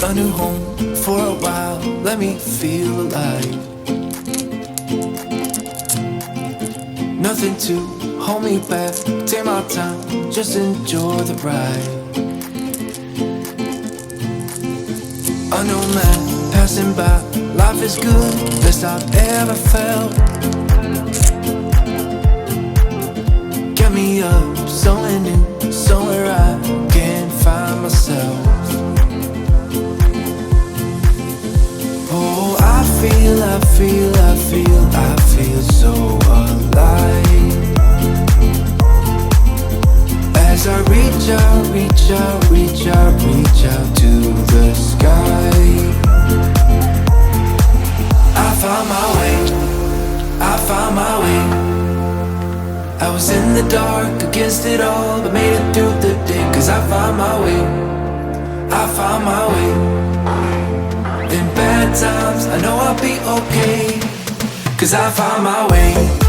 a new home for a while, let me feel alive. Nothing to hold me back, take my time, just enjoy the ride. A new man passing by, life is good, best I've ever felt. Get me up, somewhere new, somewhere I can find myself. Oh, I feel so alive. As I reach out, reach out, reach out, reach out to the sky. I found my way, I found my way. I was in the dark, against it all, but made it through the day. Cause I found my way, I found my way. In bad times, I know I'll be okay. Cause I found my way.